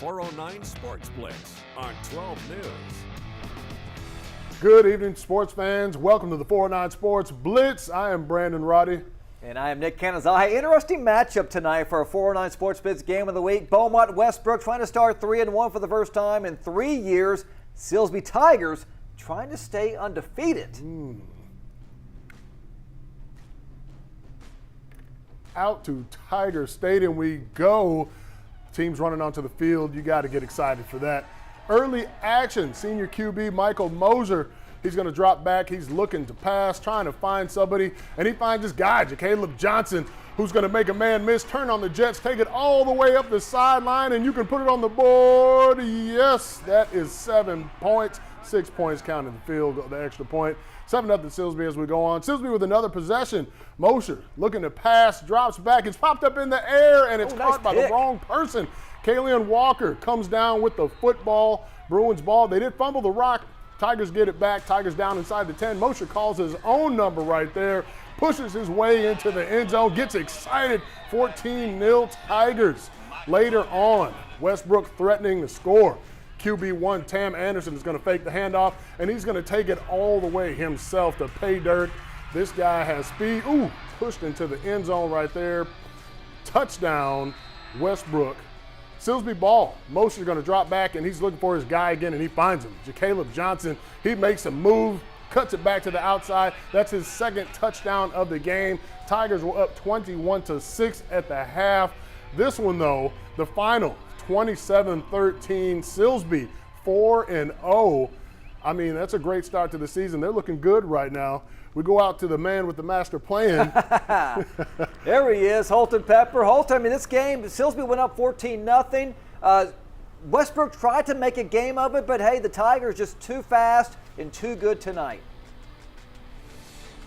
409 Sports Blitz on 12 News. Good evening, sports fans. Welcome to the 409 Sports Blitz. I am Brandon Roddy. And I am Nick Canizai. Interesting matchup tonight for our 409 Sports Blitz game of the week. Beaumont Westbrook trying to start 3-1 for the first time in 3 years. Silsbee Tigers trying to stay undefeated. Out to Tiger Stadium we go. Teams running onto the field. You got to get excited for that. Early action. Senior QB Michael Moser. He's going to drop back. He's looking to pass, trying to find somebody, and he finds this guy, Caleb Johnson, who's going to make a man miss, turn on the Jets, take it all the way up the sideline, and you can put it on the board. Yes, that is 7 points. 6 points counted the field, the extra point. 7-0 Silsbee as we go on. Silsbee with another possession. Moser looking to pass, drops back. It's popped up in the air, and it's caught by the wrong person. Kalian Walker comes down with the football. Bruins ball. They did fumble the rock. Tigers get it back. Tigers down inside the 10. Moser calls his own number right there. Pushes his way into the end zone. Gets excited. 14-0 Tigers. Later on, Westbrook threatening to score. QB1 Tam Anderson is going to fake the handoff, and he's going to take it all the way himself to pay dirt. This guy has speed. Ooh, pushed into the end zone right there. Touchdown, Westbrook. Silsbee ball. Moser's going to drop back, and he's looking for his guy again, and he finds him. Caleb Johnson, he makes a move, cuts it back to the outside. That's his second touchdown of the game. Tigers were up 21-6 at the half. This one, though, the final, 27-13, Silsbee 4-0. I mean, that's a great start to the season. They're looking good right now. We go out to the man with the master plan. There he is, Holton Pepper. Holton, I mean, this game, Silsbee went up 14-0. Westbrook tried to make a game of it, but hey, the Tigers just too fast and too good tonight.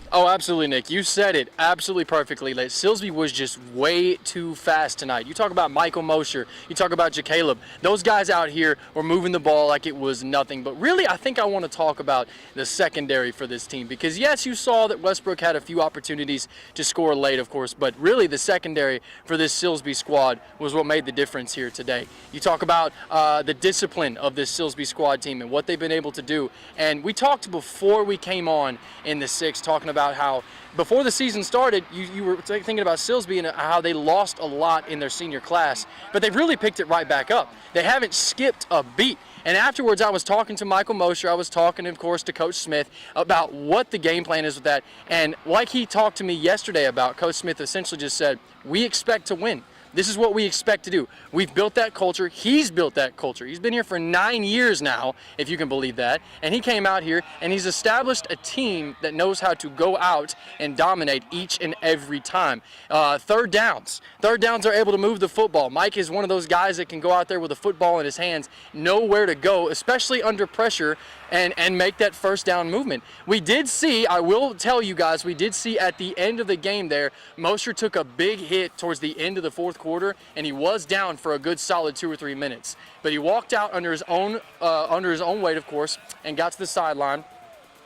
Oh, absolutely, Nick. You said it absolutely perfectly. Like, Silsbee was just way too fast tonight. You talk about Michael Moser. You talk about Caleb. Those guys out here were moving the ball like it was nothing. But really, I think I want to talk about the secondary for this team. Because, yes, you saw that Westbrook had a few opportunities to score late, of course. But really, the secondary for this Silsbee squad was what made the difference here today. You talk about the discipline of this Silsbee squad team and what they've been able to do. And we talked before we came on in the sixth, talking about how before the season started, you were thinking about Silsbee and how they lost a lot in their senior class, but they've really picked it right back up. They haven't skipped a beat. And afterwards, I was talking to Michael Moser. I was talking, of course, to Coach Smith about what the game plan is with that. And like he talked to me yesterday about, Coach Smith essentially just said, we expect to win. This is what we expect to do. We've built that culture. He's built that culture. He's been here for 9 years now, if you can believe that. And he came out here and he's established a team that knows how to go out and dominate each and every time. Third downs are able to move the football. Mike is one of those guys that can go out there with a football in his hands, know where to go, especially under pressure, and make that first down movement. We did see, I will tell you guys, we did see at the end of the game there, Moser took a big hit towards the end of the fourth quarter, and he was down for a good solid 2 or 3 minutes. But he walked out under his own weight, of course, and got to the sideline.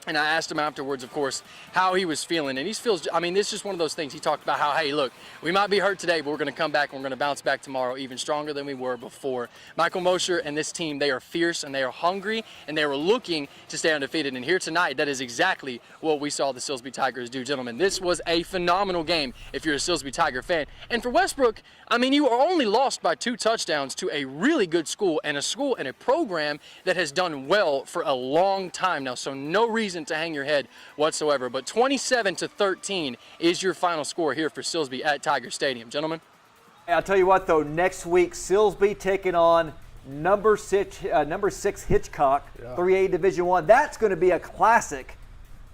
And I asked him afterwards, of course, how he was feeling. And he feels, I mean, this is just one of those things. He talked about how, hey, look, we might be hurt today, but we're going to come back and we're going to bounce back tomorrow even stronger than we were before. Michael Moser and this team, they are fierce and they are hungry and they are looking to stay undefeated. And here tonight, that is exactly what we saw the Silsbee Tigers do, gentlemen. This was a phenomenal game if you're a Silsbee Tiger fan. And for Westbrook, I mean, you are only lost by 2 touchdowns to a really good school and a program that has done well for a long time now. So no reason to hang your head whatsoever. But 27-13 is your final score here for Silsbee at Tiger Stadium, gentlemen. I'll tell you what, though, next week Silsbee taking on number 6 Hitchcock, 3A Division I. That's going to be a classic.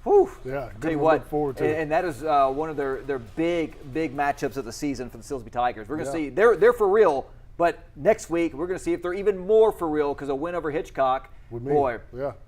Whew. Yeah, tell you what, forward to and that is one of their big matchups of the season for the Silsbee Tigers. We're going to see they're for real, but next week we're going to see if they're even more for real because a win over Hitchcock. Boy,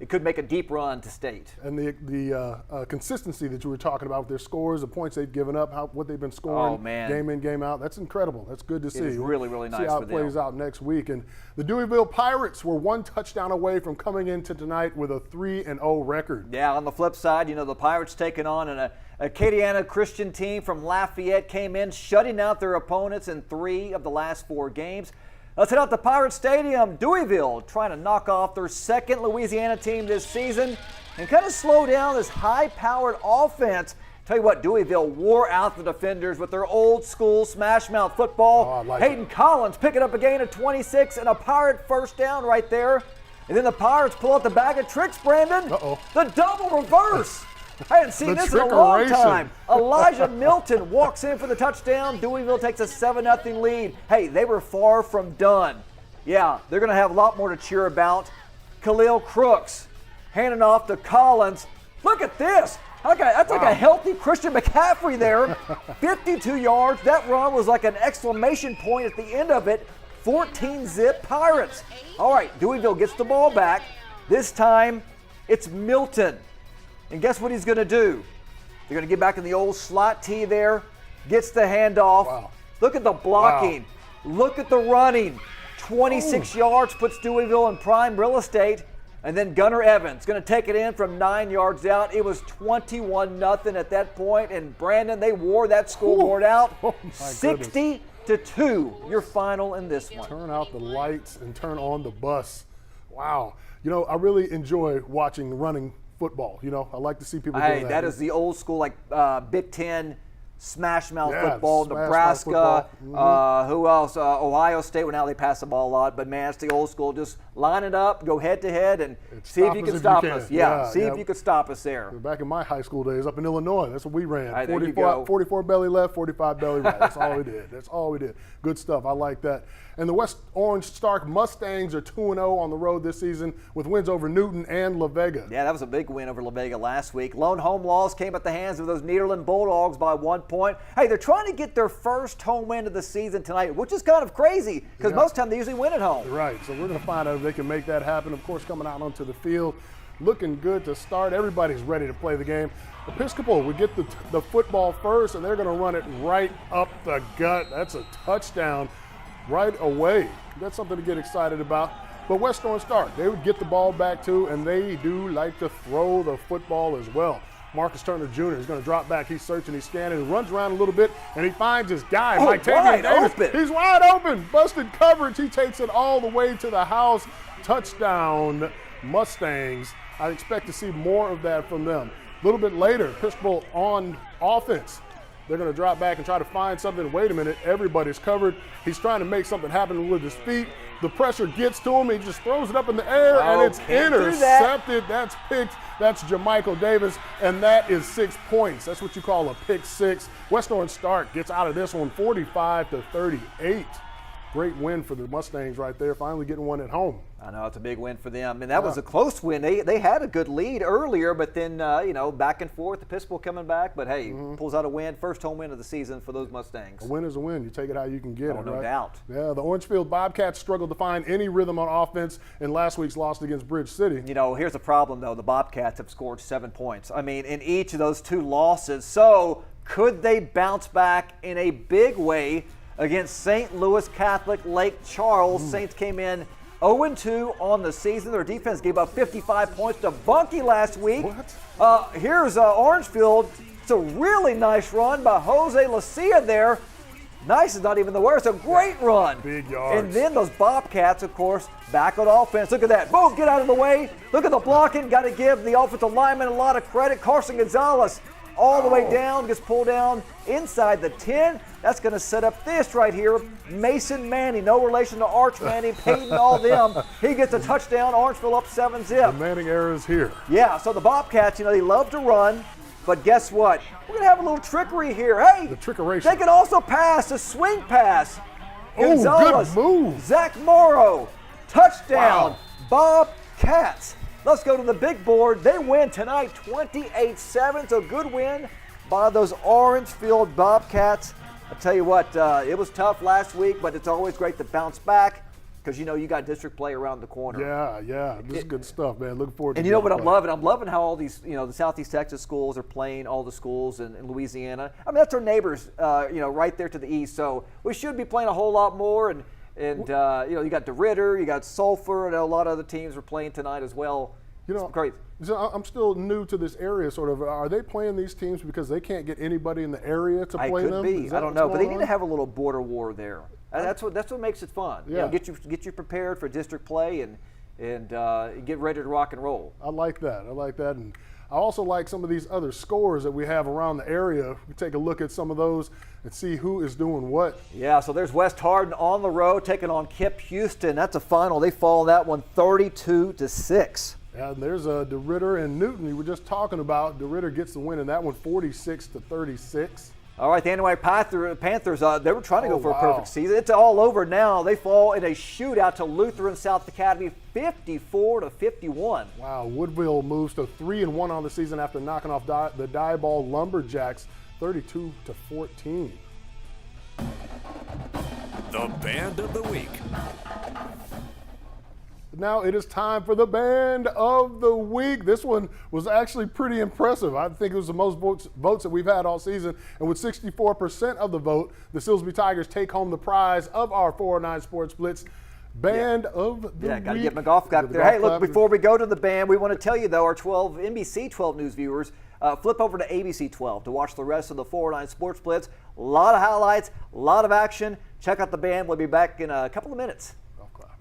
it could make a deep run to state. And the consistency that you were talking about with their scores, the points they've given up, what they've been scoring, game in, game out, that's incredible. That's good to see. It's really, really nice. See how it plays out next week. And the Deweyville Pirates were 1 touchdown away from coming into tonight with a 3-0 record. Yeah, on the flip side, you know, the Pirates taking on an Acadiana Christian team from Lafayette came in, shutting out their opponents in 3 of the last 4 games. Let's head out to Pirate Stadium. Deweyville trying to knock off their second Louisiana team this season and kind of slow down this high-powered offense. Tell you what, Deweyville wore out the defenders with their old school smash mouth football. Hayden Collins picking up a gain of 26 and a Pirate first down right there. And then the Pirates pull out the bag of tricks, Brandon. The double reverse. I hadn't seen this in a long time. Elijah Milton walks in for the touchdown. Deweyville takes a 7-0 lead. Hey, they were far from done. Yeah, they're going to have a lot more to cheer about. Khalil Crooks handing off to Collins. Look at this. That's like a healthy Christian McCaffrey there. 52 yards. That run was like an exclamation point at the end of it. 14-zip Pirates. All right, Deweyville gets the ball back. This time, it's Milton. And guess what he's going to do? They're going to get back in the old slot tee there. Gets the handoff. Look at the blocking. Look at the running. 26 yards puts Deweyville in prime real estate. And then Gunnar Evans going to take it in from 9 yards out. It was 21-0 at that point. And Brandon, they wore that scoreboard out. 60-2, your final in this one. Turn out the lights and turn on the bus. Wow. You know, I really enjoy watching the running football. You know, I like to see people doing that. That is the old school, like Big Ten smash mouth football. Nebraska, who else? Ohio State. Well, now they pass the ball a lot, but man, it's the old school. Just line it up, go head to head, and see if you can stop us. See if you can stop us there. Back in my high school days up in Illinois, that's what we ran. 44 belly left, 45 belly right. That's all we did. That's all we did. Good stuff. I like that. And the West Orange Stark Mustangs are 2-0 on the road this season with wins over Newton and La Vega. Yeah, that was a big win over La Vega last week. Lone home loss came at the hands of those Nederland Bulldogs by 1 point. Hey, they're trying to get their first home win of the season tonight, which is kind of crazy because most time they usually win at home. Right, so we're going to find out if they can make that happen. Of course, coming out onto the field, looking good to start. Everybody's ready to play the game. Episcopal would get the football first, and they're going to run it right up the gut. That's a touchdown right away. That's something to get excited about. But West Orange Stark, they would get the ball back too, and they do like to throw the football as well. Marcus Turner Jr. is going to drop back. He's searching, he's scanning, he runs around a little bit, and he finds his guy, Mike Davis. He's wide open. Busted coverage. He takes it all the way to the house. Touchdown, Mustangs. I expect to see more of that from them. A little bit later, Episcopal on offense. They're going to drop back and try to find something. Wait a minute, everybody's covered. He's trying to make something happen with his feet. The pressure gets to him. He just throws it up in the air, and it's intercepted. That's picked. That's Jamichael Davis, and that is 6 points. That's what you call a pick six. West Orange Stark gets out of this one 45-38. Great win for the Mustangs right there, finally getting one at home. I know, it's a big win for them. And that was a close win. They had a good lead earlier, but then, back and forth, Episcopal coming back. But, hey, pulls out a win. First home win of the season for those Mustangs. A win is a win. You take it how you can get it, no right? doubt. Yeah, the Orangefield Bobcats struggled to find any rhythm on offense in last week's loss against Bridge City. You know, here's the problem, though. The Bobcats have scored 7 points. I mean, in each of those two losses. So, could they bounce back in a big way against St. Louis Catholic Lake Charles? Saints came in 0-2 on the season. Their defense gave up 55 points to Bunkie last week. Here's Orangefield. It's a really nice run by Jose Lucia there. Nice is not even the word. It's a great run. Big yards. And then those Bobcats, of course, back on offense. Look at that. Boom, get out of the way. Look at the blocking. Got to give the offensive lineman a lot of credit. Carson Gonzalez all the way down, gets pulled down inside the 10. That's going to set up this right here. Mason Manning, no relation to Arch Manning, Peyton, all them. He gets a touchdown. Orangeville up 7-zip. The Manning era is here. Yeah, so the Bobcats, they love to run. But guess what? We're going to have a little trickery here. Hey, the trickeration. They can also pass a swing pass. Gonzalez, good move. Zach Morrow, touchdown. Bobcats. Let's go to the big board. They win tonight 28-7. It's a good win by those Orangefield Bobcats. I tell you what, it was tough last week, but it's always great to bounce back because, you got district play around the corner. Yeah. This is good stuff, man. Looking forward to it. And you know what I'm loving? I'm loving how all these, the Southeast Texas schools are playing all the schools in Louisiana. I mean, that's our neighbors, right there to the east. So we should be playing a whole lot more. And you got DeRitter, you got Sulphur, and a lot of other teams are playing tonight as well. It's great. So I'm still new to this area, sort of. Are they playing these teams because they can't get anybody in the area to play them? Could be. I don't know, but they need to have a little border war there. That's what makes it fun. Yeah. Get you prepared for district play and get ready to rock and roll. I like that. And I also like some of these other scores that we have around the area. We take a look at some of those and see who is doing what. Yeah, so there's West Hardin on the road taking on Kip Houston. That's a final. They fall in that one 32-6. And there's DeRidder and Newton we were just talking about. DeRidder gets the win in that one 46-36. All right, the Antioch Panthers, they were trying to go for a perfect season. It's all over now. They fall in a shootout to Lutheran South Academy, 54-51. Wow, Woodville moves to 3-1 on the season after knocking off the Diboll Lumberjacks, 32-14. The Band of the Week. Now it is time for the Band of the Week. This one was actually pretty impressive. I think it was the most votes that we've had all season. And with 64% of the vote, the Silsbee Tigers take home the prize of our 409 Sports Blitz Band of the Week. Yeah, got to get McGough up there. Hey, look, before we go to the band, we want to tell you, though, our NBC 12 news viewers, flip over to ABC 12 to watch the rest of the 409 Sports Blitz. A lot of highlights, a lot of action. Check out the band. We'll be back in a couple of minutes. Golf clap.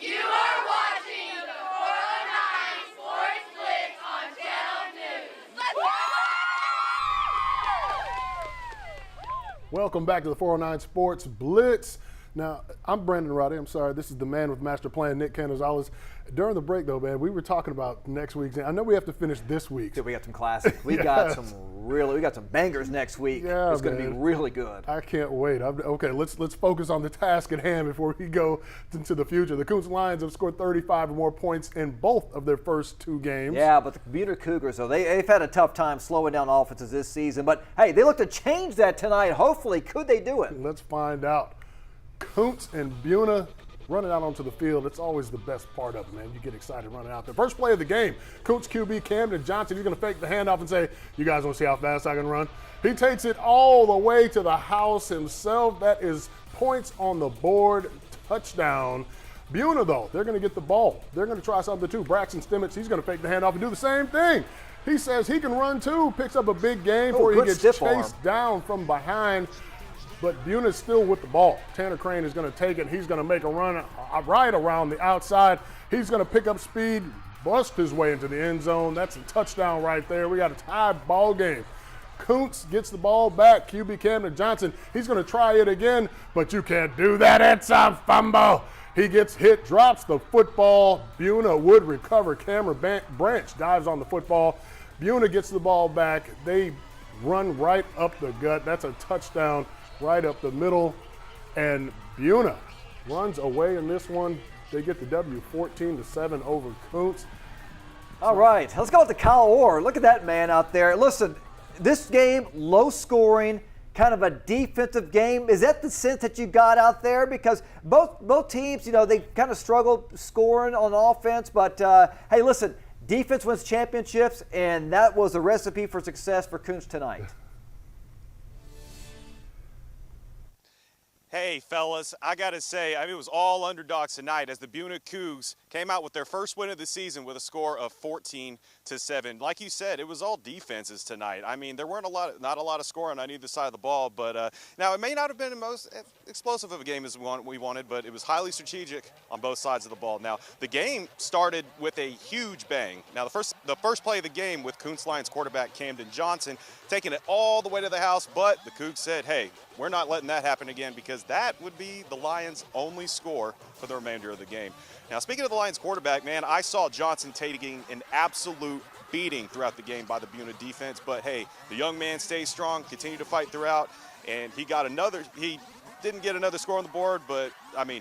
You are watching the 409 Sports Blitz on Channel News. Let's go! Welcome back to the 409 Sports Blitz. Now, I'm Brandon Roddy. I'm sorry. This is the man with master plan, Nick Canizales. During the break, though, man, we were talking about next week's. I know we have to finish this week's. Dude, we got some classics. We got some bangers next week. Yeah, it's going to be really good. I can't wait. Okay, let's focus on the task at hand before we go into the future. The Kountze Lions have scored 35 or more points in both of their first 2 games. Yeah, but the Buna Cougars, though, they've had a tough time slowing down offenses this season. But, hey, they look to change that tonight. Hopefully, could they do it? Let's find out. Kountze and Buna running out onto the field. It's always the best part of it, man. You get excited running out there. First play of the game, Kountze QB Camden Johnson. He's going to fake the handoff and say, you guys want to see how fast I can run? He takes it all the way to the house himself. That is points on the board. Touchdown. Buna, though, they're going to get the ball. They're going to try something, too. Braxton Stimmitz, he's going to fake the handoff and do the same thing. He says he can run, too. Picks up a big gain before he gets chased down from behind. But Buna's still with the ball. Tanner Crane is going to take it. He's going to make a run right around the outside. He's going to pick up speed, bust his way into the end zone. That's a touchdown right there. We got a tied ball game. Kountze gets the ball back. QB Camden Johnson, he's going to try it again, but you can't do that. It's a fumble. He gets hit, drops the football. Buna would recover. Cameron Branch dives on the football. Buna gets the ball back. They run right up the gut. That's a touchdown right up the middle, and Buna runs away in this one. They get the W 14-7 over Kountze. All right, let's go with the Kyle Orr. Look at that man out there. Listen, this game, low scoring, kind of a defensive game. Is that the sense that you got out there? Because both teams, they kind of struggled scoring on offense, but hey, listen, defense wins championships, and that was the recipe for success for Kountze tonight. Hey, fellas, I got to say, it was all underdogs tonight as the Buna Cougs came out with their first win of the season with a score of 14-7. Like you said, it was all defenses tonight. There weren't not a lot of scoring on either side of the ball, but now it may not have been the most explosive of a game as we wanted, but it was highly strategic on both sides of the ball. Now, the game started with a huge bang. Now, the first play of the game with Kountze Lions quarterback Camden Johnson taking it all the way to the house, but the Cougs said, hey, we're not letting that happen again because that would be the Lions' only score for the remainder of the game. Now, speaking of the Lions quarterback, man, I saw Johnson taking an absolute beating throughout the game by the Buna defense, but hey, the young man stayed strong, continued to fight throughout, and he didn't get another score on the board, but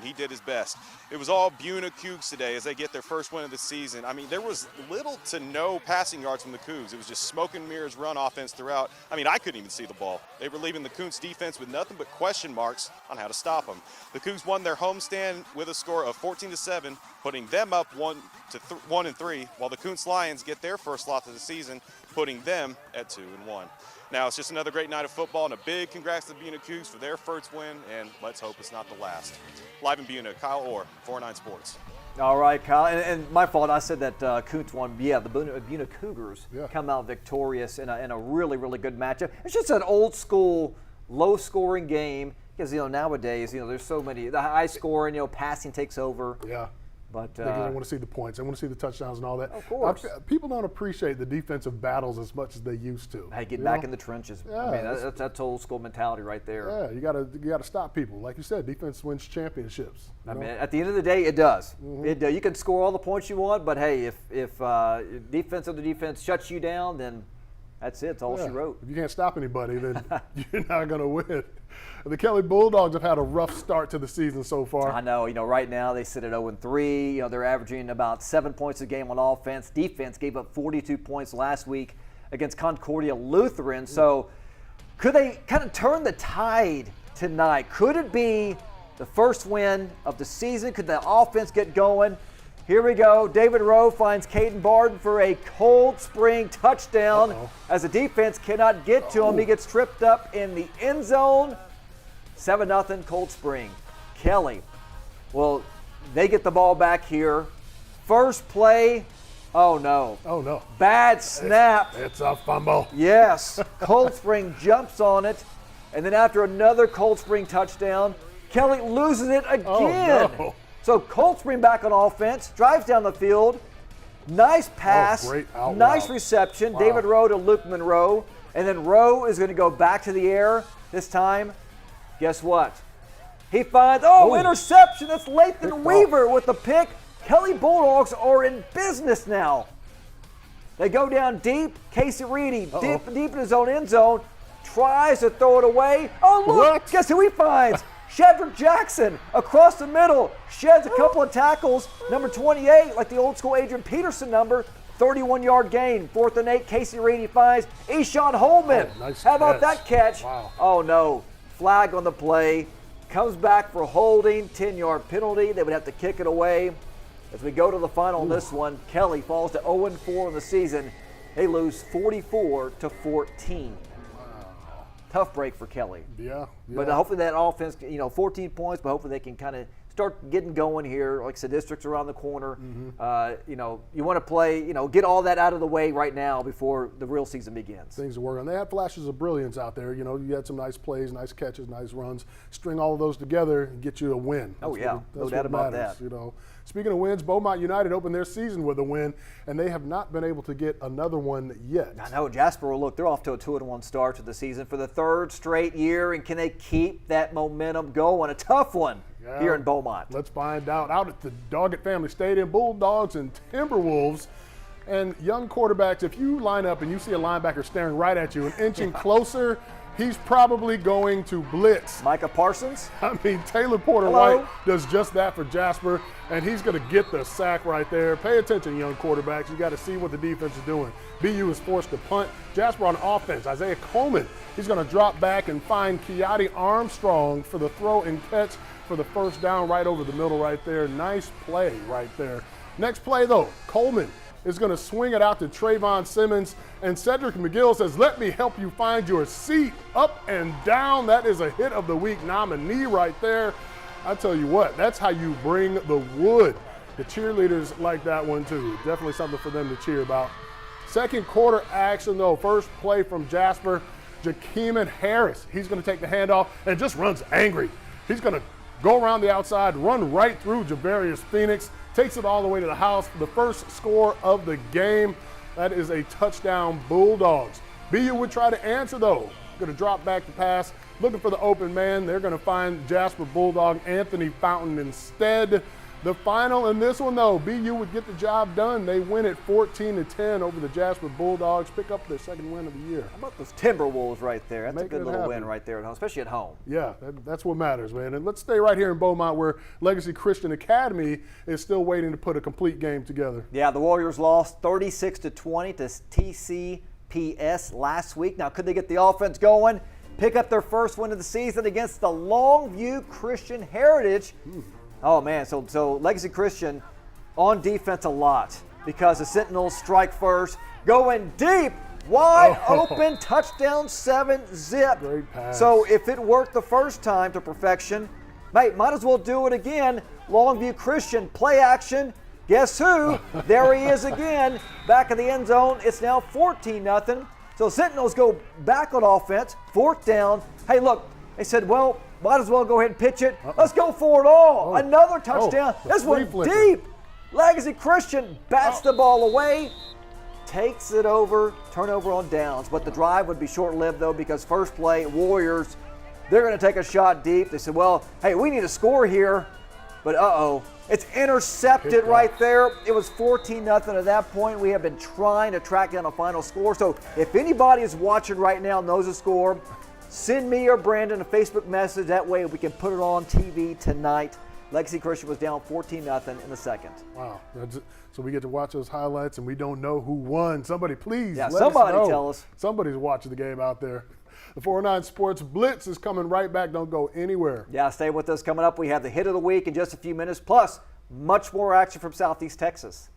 he did his best. It was all Buna Cougs today as they get their first win of the season. There was little to no passing yards from the Cougs. It was just smoke and mirrors run offense throughout. I couldn't even see the ball. They were leaving the Kountze defense with nothing but question marks on how to stop them. The Cougs won their homestand with a score of 14-7, putting them up 1-3, while the Kountze Lions get their first loss of the season, putting them at 2-1. Now, it's just another great night of football, and a big congrats to the Buna Cougs for their first win, and let's hope it's not the last. Live in Buna, Kyle Orr, 409 Sports. All right, Kyle, and my fault, I said that Kountze won. Yeah, the Buna Cougars come out victorious in a really, really good matchup. It's just an old-school, low-scoring game because, nowadays, there's so many. The high-scoring, passing takes over. Yeah. But they want to see the points. They want to see the touchdowns and all that. Of course. People don't appreciate the defensive battles as much as they used to. Hey, get back in the trenches. Yeah, that's old school mentality right there. Yeah, you gotta stop people. Like you said, defense wins championships. At the end of the day, it does. Mm-hmm. You can score all the points you want, but hey, if defense shuts you down, then that's it. It's all she wrote. If you can't stop anybody, then you're not going to win. The Kelly Bulldogs have had a rough start to the season so far. I know. Right now they sit at 0-3. They're averaging about 7 points a game on offense. Defense gave up 42 points last week against Concordia Lutheran. So could they kind of turn the tide tonight? Could it be the first win of the season? Could the offense get going? Here we go. David Rowe finds Caden Barden for a Cold Spring touchdown. As the defense cannot get to him. He gets tripped up in the end zone. 7-0 Cold Spring. Kelly. Well, they get the ball back here. First play. Oh, no. Oh, no. Bad snap. It's a fumble. Yes. Cold Spring jumps on it. And then after another Cold Spring touchdown, Kelly loses it again. Oh, no. So Cold Spring back on offense, drives down the field. Nice pass. Great out nice route. reception. Wow. David Rowe to Luke Monroe. And then Rowe is going to go back to the air this time. Guess what? He finds, interception. That's Lathan Weaver with the pick. Kelly Bulldogs are in business now. They go down deep. Casey Reedy, deep in his own end zone, tries to throw it away. Oh, look, What? guess who he finds? Shedrick Jackson across the middle. Sheds a couple of tackles. Number 28, like the old school Adrian Peterson number. 31-yard gain. 4th and 8. Casey Reedy finds Eshawn Holman. Nice How about catch. that catch? Wow. Oh, no. Flag on the play. Comes back for holding. 10-yard penalty. They would have to kick it away. As we go to the final on this one, Kelly falls to 0-4 in the season. They lose 44-14. Tough break for Kelly. Yeah. But hopefully that offense, 14 points, but hopefully they can kind of start getting going here. Like I said, districts around the corner. You want to play, get all that out of the way right now before the real season begins. Things to work on. They had flashes of brilliance out there. You had some nice plays, nice catches, nice runs. String all of those together and get you a win. Oh, That's yeah. what- No that's doubt what about matters, that. Speaking of wins, Beaumont United opened their season with a win, and they have not been able to get another one yet. I know Jasper, look, they're off to a 2-1 start to the season for the 3rd straight year, and can they keep that momentum going? A tough one here in Beaumont. Let's find out. Out at the Doggett Family Stadium, Bulldogs and Timberwolves. And young quarterbacks, if you line up and you see a linebacker staring right at you and inching closer, he's probably going to blitz. Micah Parsons? I mean, Taylor Porter-White does just that for Jasper, and he's going to get the sack right there. Pay attention, young quarterbacks. You got to see what the defense is doing. BU is forced to punt. Jasper on offense. Isaiah Coleman, he's going to drop back and find Keati Armstrong for the throw and catch for the first down right over the middle right there. Nice play right there. Next play, though, Coleman is going to swing it out to Trayvon Simmons, and Cedric McGill says, "Let me help you find your seat." Up and down. That is a hit of the week nominee right there. I tell you what, that's how you bring the wood. The cheerleaders like that one too. Definitely something for them to cheer about. Second quarter action though. First play from Jasper. Jakeeman Harris. He's going to take the handoff and just runs angry. He's going to go around the outside, run right through Javarius Phoenix. Takes it all the way to the house for the first score of the game. That is a touchdown, Bulldogs. BU would try to answer though. Going to drop back the pass, looking for the open man. They're going to find Jasper Bulldog Anthony Fountain instead. The final in this one though, BU would get the job done. They win it 14-10 over the Jasper Bulldogs, pick up their second win of the year. How about those Timberwolves right there? That's Making a good it little happen. win right there, at home, especially at home. Yeah, that's what matters, man. And let's stay right here in Beaumont where Legacy Christian Academy is still waiting to put a complete game together. Yeah, the Warriors lost 36-20 to TCPS last week. Now, could they get the offense going? Pick up their first win of the season against the Longview Christian Heritage. Oh, man, so Legacy Christian on defense a lot because the Sentinels strike first, going deep, wide open, touchdown, 7-zip. Great pass. So if it worked the first time to perfection, might as well do it again. Longview Christian, play action. Guess who? There he is again, back in the end zone. It's now 14-0. So Sentinels go back on offense, 4th down. Hey, look, they said, well, might as well go ahead and pitch it. Let's go for it all. Another touchdown. This one deep. Legacy Christian bats the ball away, takes it over, turnover on downs. But the drive would be short-lived, though, because first play, Warriors, they're going to take a shot deep. They said, well, hey, we need a score here. But it's intercepted right there. It was 14-0 at that point. We have been trying to track down a final score. So if anybody is watching right now knows the score, send me or Brandon a Facebook message. That way we can put it on TV tonight. Legacy Christian was down 14-0 in the second. Wow. So we get to watch those highlights and we don't know who won. Somebody please let somebody us know. tell us. Somebody's watching the game out there. The 409 Sports Blitz is coming right back. Don't go anywhere. Yeah, stay with us. Coming up, we have the hit of the week in just a few minutes, plus much more action from Southeast Texas.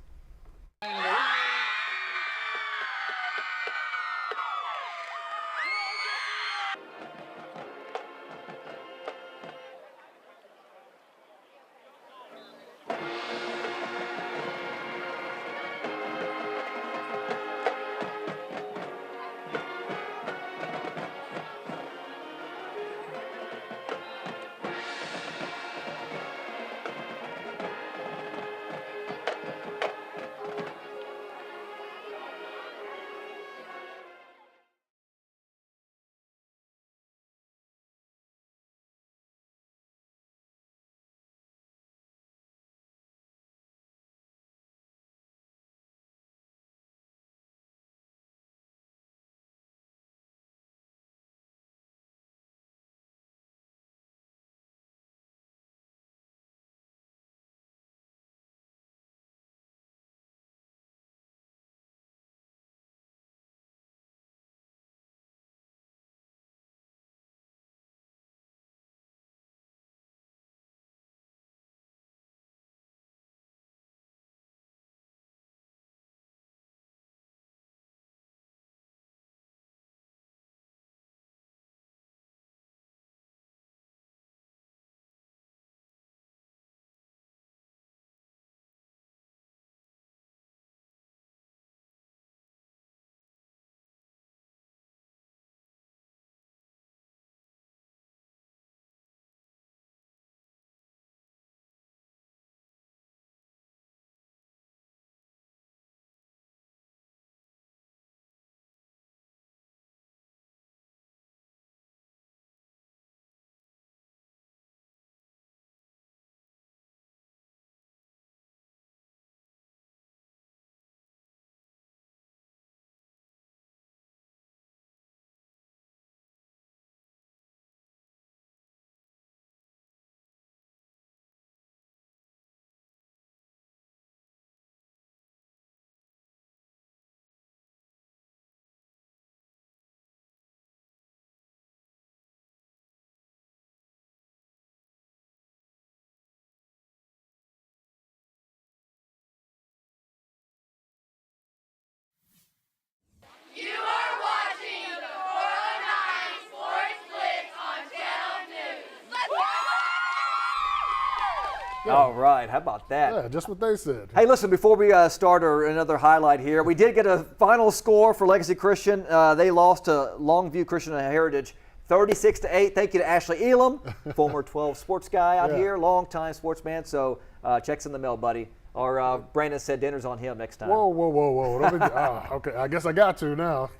All right, how about that? Yeah, just what they said. Hey, listen, before we start another highlight here, we did get a final score for Legacy Christian. They lost to Longview Christian Heritage 36-8. Thank you to Ashley Elam, former 12 sports guy out here, longtime sportsman. So checks in the mail, buddy. Or Brandon said dinner's on him next time. Whoa. Okay, I guess I got to now.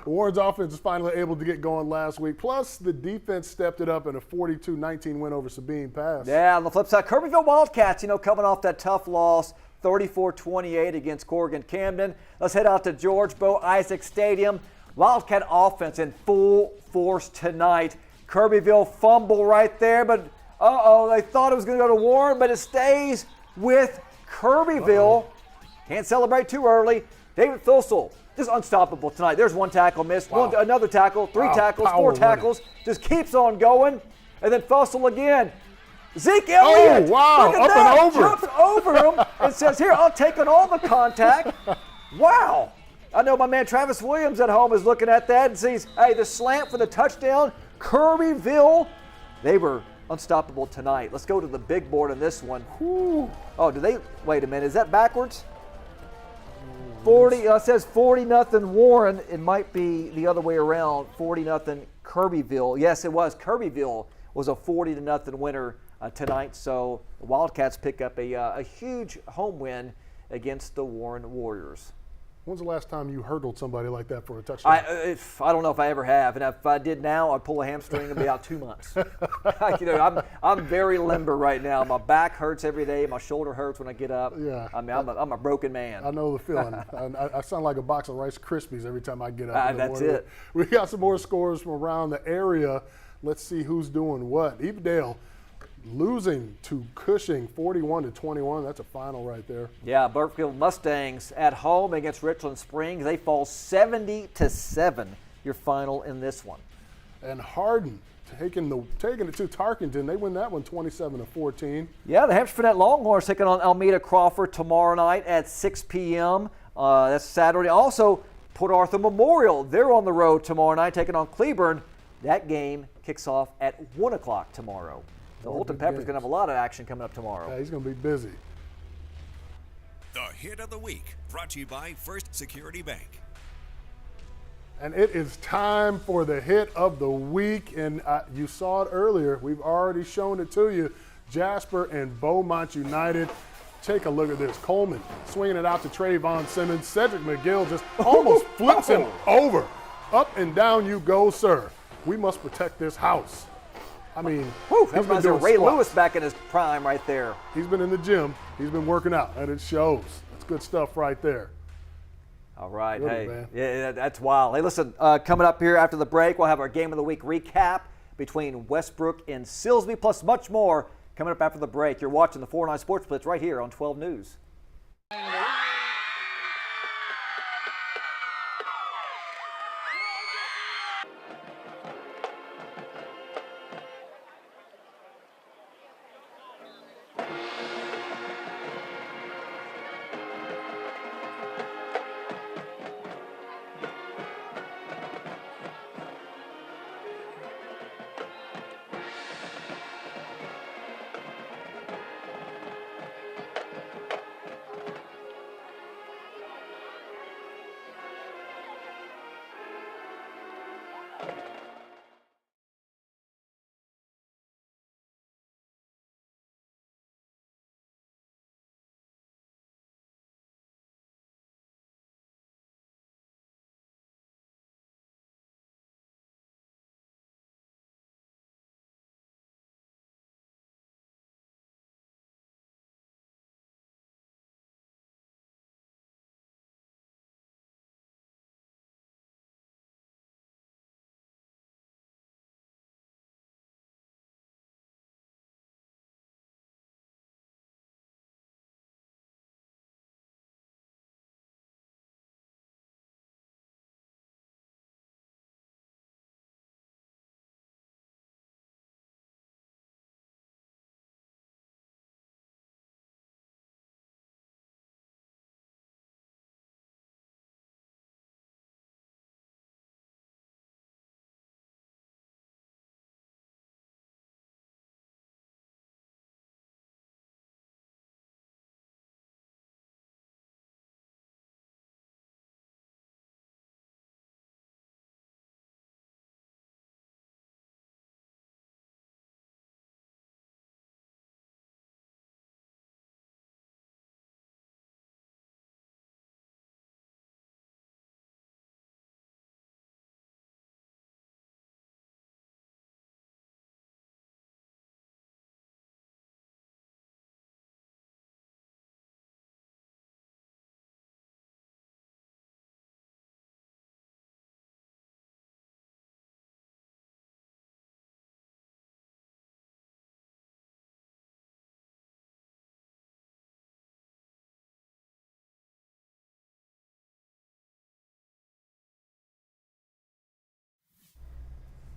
Warren's offense was finally able to get going last week. Plus, the defense stepped it up in a 42-19 win over Sabine Pass. Yeah, on the flip side, Kirbyville Wildcats, coming off that tough loss, 34-28 against Corrigan Camden. Let's head out to George Bo Isaac Stadium. Wildcat offense in full force tonight. Kirbyville fumble right there, but they thought it was going to go to Warren, but it stays with Kirbyville. Can't celebrate too early. David Filsel, just unstoppable tonight. There's one tackle missed, another tackle, three tackles, four tackles. Just keeps on going. And then Filsel again. Zeke Elliott. Oh, wow. Look at Up that. and over. Jumps over him and says, here, I'll take on all the contact. Wow. I know my man Travis Williams at home is looking at that and sees, hey, the slant for the touchdown. Kirbyville, they were unstoppable tonight. Let's go to the big board on this one. Whew. Oh, wait a minute, is that backwards? 40, it says 40-0 Warren. It might be the other way around, 40-0 Kirbyville. Yes, it was. Kirbyville was a 40-0 winner tonight, so the Wildcats pick up a huge home win against the Warren Warriors. When's the last time you hurdled somebody like that for a touchdown? I don't know if I ever have, and if I did now, I'd pull a hamstring and be out 2 months. I'm very limber right now. My back hurts every day. My shoulder hurts when I get up. Yeah. I mean, I'm a broken man. I know the feeling. I sound like a box of Rice Krispies every time I get up. In the that's morning. it. We got some more scores from around the area. Let's see who's doing what. Evedale losing to Cushing 41-21. That's a final right there. Yeah, Burkeville Mustangs at home against Richland Springs. They fall 70-7. Your final in this one. And Hardin taking it to Tarkington. They win that one 27-14. Yeah, the Hampshire Finette Longhorns taking on Almeda Crawford tomorrow night at 6 p.m. That's Saturday. Also, Port Arthur Memorial. They're on the road tomorrow night taking on Cleburne. That game kicks off at 1 o'clock tomorrow. So Holton Pepper's going to have a lot of action coming up tomorrow. Yeah, he's going to be busy. The Hit of the Week, brought to you by First Security Bank. And it is time for the Hit of the Week. And you saw it earlier. We've already shown it to you. Jasper and Beaumont United. Take a look at this. Coleman swinging it out to Trayvon Simmons. Cedric McGill just almost flips him over. Up and down you go, sir. We must protect this house. I mean, that reminds me of Ray Lewis back in his prime right there. He's been in the gym. He's been working out, and it shows. That's good stuff right there. All right. Good, hey, man. Yeah, that's wild. Hey, listen, coming up here after the break, we'll have our Game of the Week recap between Westbrook and Silsbee, plus much more coming up after the break. You're watching the 409 Sports Blitz right here on 12 News.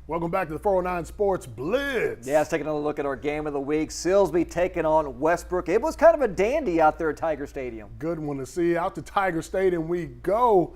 Welcome back to the 409 Sports Blitz. Yeah, let's take another look at our game of the week. Silsbee taking on Westbrook. It was kind of a dandy out there at Tiger Stadium. Good one to see. Out to Tiger Stadium we go.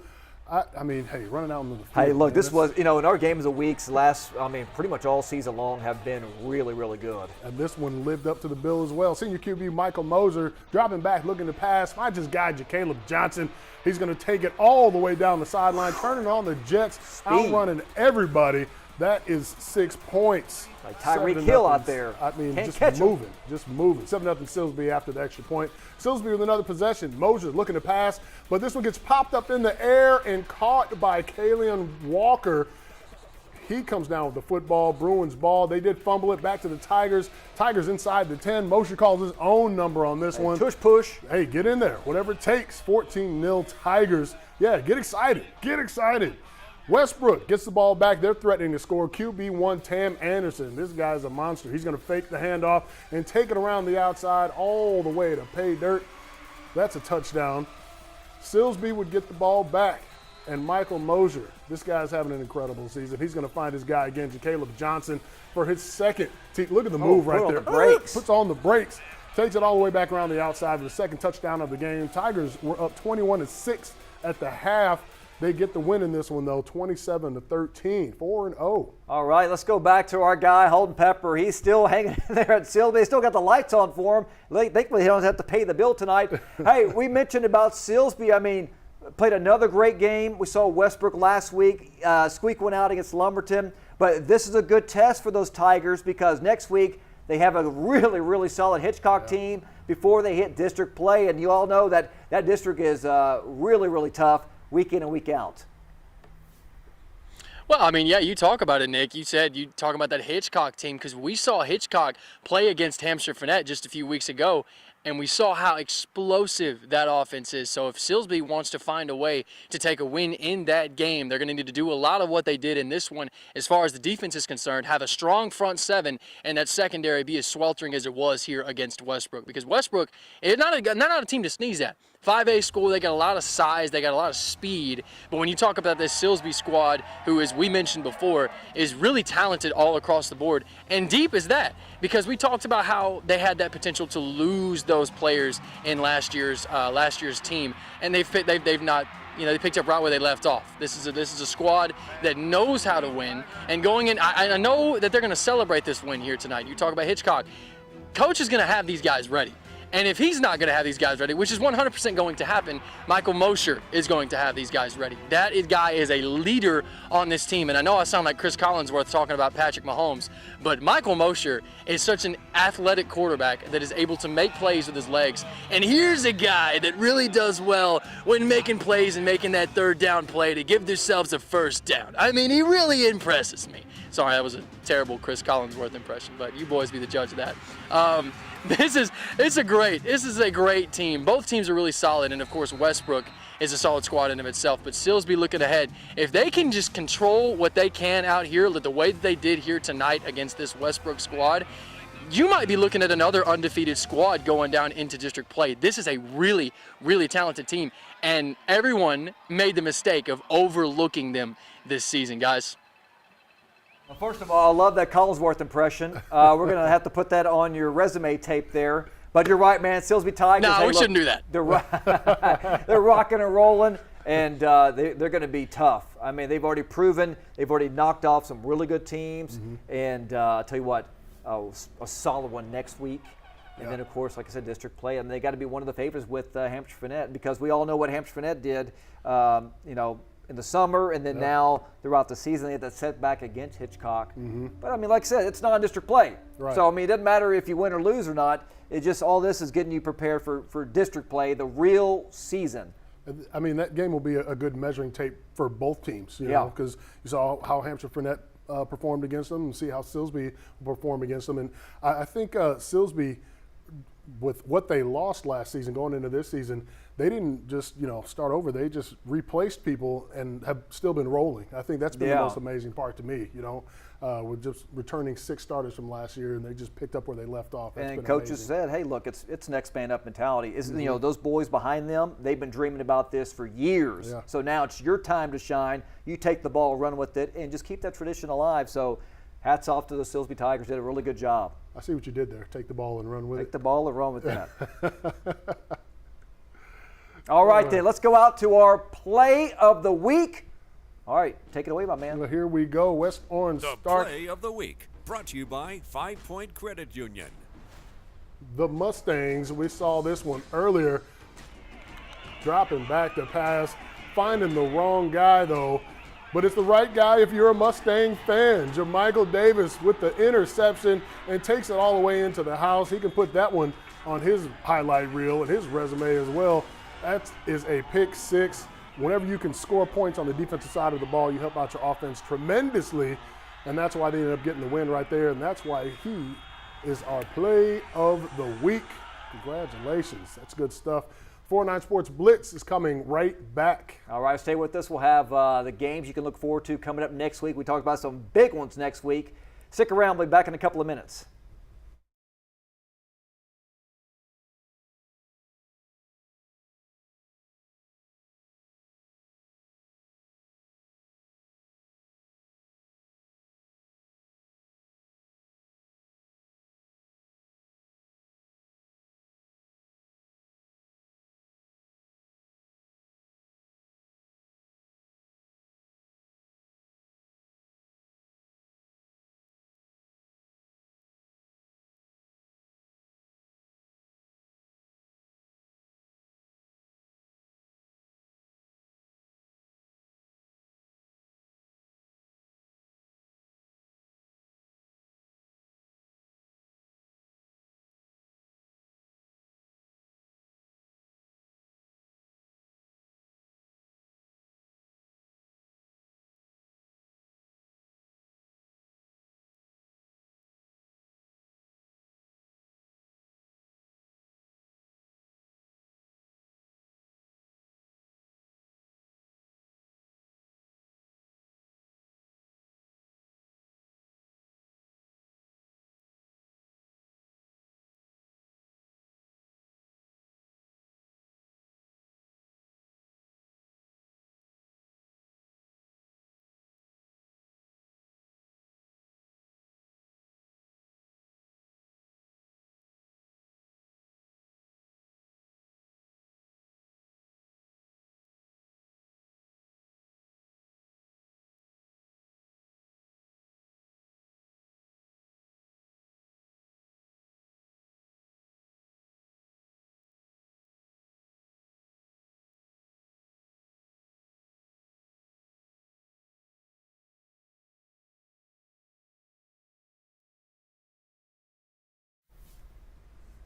I mean, hey, running out into the field. Hey, look, this was, in our games of weeks pretty much all season long have been really, really good. And this one lived up to the bill as well. Senior QB Michael Moser dropping back, looking to pass. Find his guy, Caleb Johnson. He's going to take it all the way down the sideline, turning on the Jets, outrunning everybody. That is 6 points. Like Tyreek Hill out there. I mean, Can't just catch moving, him. just moving. 7-0 Silsbee after the extra point. Silsbee with another possession. Moser looking to pass, but this one gets popped up in the air and caught by Kalian Walker. He comes down with the football, Bruins ball. They did fumble it back to the Tigers. Tigers inside the 10. Moser calls his own number on this one. Tush push. Hey, get in there. Whatever it takes. 14-0 Tigers. Yeah, get excited. Get excited. Westbrook gets the ball back. They're threatening to score. QB1 Tam Anderson. This guy's a monster. He's going to fake the handoff and take it around the outside all the way to pay dirt. That's a touchdown. Silsbee would get the ball back. And Michael Moser, this guy's having an incredible season. He's going to find his guy again, Caleb Johnson, for his second. Look at the move right there. The brakes. Puts on the brakes. Takes it all the way back around the outside for the second touchdown of the game. Tigers were up 21-6 at the half. They get the win in this one, though, 27-13, 4-0. All right, let's go back to our guy, Holden Pepper. He's still hanging in there at Silsbee. They still got the lights on for him. Thankfully, he doesn't have to pay the bill tonight. Hey, we mentioned about Silsbee. I mean, played another great game. We saw Westbrook last week squeak one out against Lumberton. But this is a good test for those Tigers because next week they have a really, really solid Hitchcock team before they hit district play. And you all know that district is really, really tough week in and week out. Well, I mean, yeah, you talk about it, Nick. You said you talk about that Hitchcock team because we saw Hitchcock play against Hampshire Finette just a few weeks ago, and we saw how explosive that offense is. So if Silsbee wants to find a way to take a win in that game, they're going to need to do a lot of what they did in this one as far as the defense is concerned, have a strong front seven, and that secondary be as sweltering as it was here against Westbrook. Because Westbrook is not a team to sneeze at. 5A school, they got a lot of size, they got a lot of speed, but when you talk about this Silsbee squad, who, as we mentioned before, is really talented all across the board, and deep as that, because we talked about how they had that potential to lose those players in last year's team, and they've not. They picked up right where they left off. This is a squad that knows how to win, and going in, I know that they're going to celebrate this win here tonight. You talk about Hitchcock. Coach is going to have these guys ready. And if he's not going to have these guys ready, which is 100% going to happen, Michael Mosher is going to have these guys ready. That guy is a leader on this team. And I know I sound like Chris Collinsworth talking about Patrick Mahomes, but Michael Mosher is such an athletic quarterback that is able to make plays with his legs. And here's a guy that really does well when making plays and making that third down play to give themselves a first down. I mean, he really impresses me. Sorry, that was a terrible Chris Collinsworth impression, but you boys be the judge of that. This is a great team. Both teams are really solid, and of course Westbrook is a solid squad in of itself. But Silsbee looking ahead, if they can just control what they can out here, the way that they did here tonight against this Westbrook squad, you might be looking at another undefeated squad going down into district play. This is a really, really talented team, and everyone made the mistake of overlooking them this season, guys. Well, first of all, I love that Collinsworth impression. We're going to have to put that on your resume tape there. But you're right, man. Silsbee Tigers. No, we shouldn't do that. They're rocking and rolling, and they're going to be tough. I mean, they've already proven. They've already knocked off some really good teams. Mm-hmm. And I'll tell you what, a solid one next week. And then, of course, like I said, district play. And they got to be one of the favorites with Hampshire Finette because we all know what Hampshire Finette did, in the summer, and then now throughout the season they had that setback against Hitchcock. Mm-hmm. But I mean, like I said, it's non-district play. Right. So I mean, it doesn't matter if you win or lose or not. It just all this is getting you prepared for district play, the real season. I mean, that game will be a good measuring tape for both teams, you know, because you saw how Hampshire Finette performed against them and see how Silsbee will perform against them. And I think Silsbee with what they lost last season going into this season, they didn't just, start over. They just replaced people and have still been rolling. I think that's been the most amazing part to me, with just returning 6 starters from last year, and they just picked up where they left off. And coaches said, hey, look, it's next man up mentality. Those boys behind them, they've been dreaming about this for years. Yeah. So now it's your time to shine. You take the ball, run with it, and just keep that tradition alive. So hats off to the Silsbee Tigers. Did a really good job. I see what you did there. Take the ball and run with it. Take the ball and run with that. All right, then. Let's go out to our play of the week. All right, take it away, my man. Well, here we go. West Orange The start. play of the week, brought to you by 5 Point Credit Union. The Mustangs, we saw this one earlier, dropping back to pass, finding the wrong guy, though. But it's the right guy if you're a Mustang fan. Jermichael Davis with the interception and takes it all the way into the house. He can put that one on his highlight reel and his resume as well. That is a pick 6. Whenever you can score points on the defensive side of the ball, you help out your offense tremendously, and that's why they ended up getting the win right there, and that's why he is our play of the week. Congratulations. That's good stuff. 409 Sports Blitz is coming right back. All right, stay with us. We'll have the games you can look forward to coming up next week. We talked about some big ones next week. Stick around. We'll be back in a couple of minutes.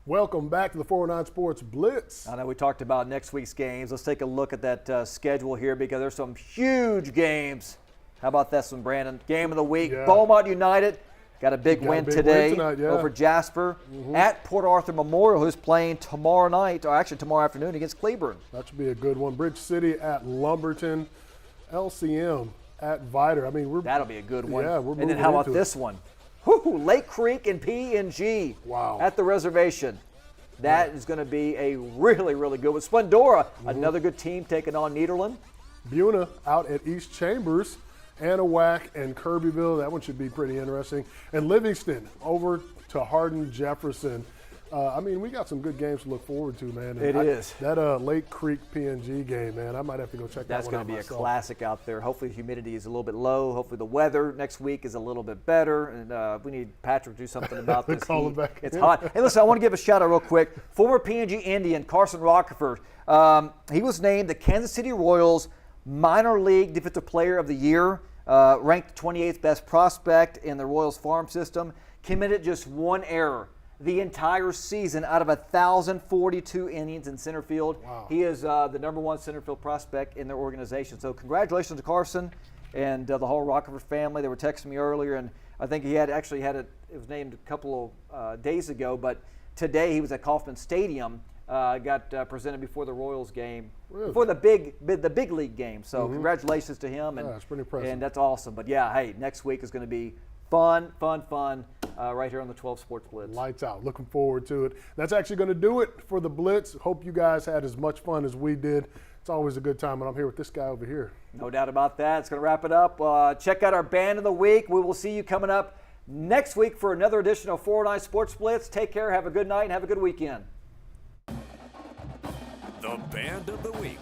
Welcome back to the 409 Sports Blitz. I know we talked about next week's games. Let's take a look at that schedule here because there's some huge games. How about this one, Brandon? Game of the week, Beaumont United got a big win today tonight, over Jasper at Port Arthur Memorial, who's playing tomorrow night, or actually tomorrow afternoon against Cleburne. That should be a good one. Bridge City at Lumberton, LCM at Vider. I mean, that'll be a good one. Yeah, we're moving. And then how about this one? Woo-hoo, Lake Creek and P&G at the reservation. That is going to be a really, really good one. Splendora, another good team taking on Nederland. Buna out at East Chambers, Anahuac and Kirbyville. That one should be pretty interesting. And Livingston over to Hardin Jefferson. I mean, we got some good games to look forward to, man. And that Lake Creek PNG game, man, I might have to go check that one out. That's going to be a classic out there. Hopefully the humidity is a little bit low. Hopefully the weather next week is a little bit better. And we need Patrick to do something about this Call him heat. back. It's hot. Hey, listen, I want to give a shout out real quick. Former PNG Indian Carson Rockefeller, he was named the Kansas City Royals Minor League Defensive Player of the Year, ranked 28th best prospect in the Royals farm system, committed just one error the entire season out of 1,042 innings in center field. Wow. He is the #1 center field prospect in their organization. So congratulations to Carson and the whole Rockefeller family. They were texting me earlier, and I think he had it was named a couple of days ago, but today he was at Kaufman Stadium, got presented before the Royals game, Really? before the big league game. So congratulations to him. And, that's pretty impressive. And that's awesome. But yeah, hey, next week is going to be fun, right here on the 12 Sports Blitz. Lights out. Looking forward to it. That's actually going to do it for the Blitz. Hope you guys had as much fun as we did. It's always a good time, and I'm here with this guy over here. No doubt about that. It's going to wrap it up. Check out our Band of the Week. We will see you coming up next week for another edition of 409 Sports Blitz. Take care. Have a good night and have a good weekend. The Band of the Week.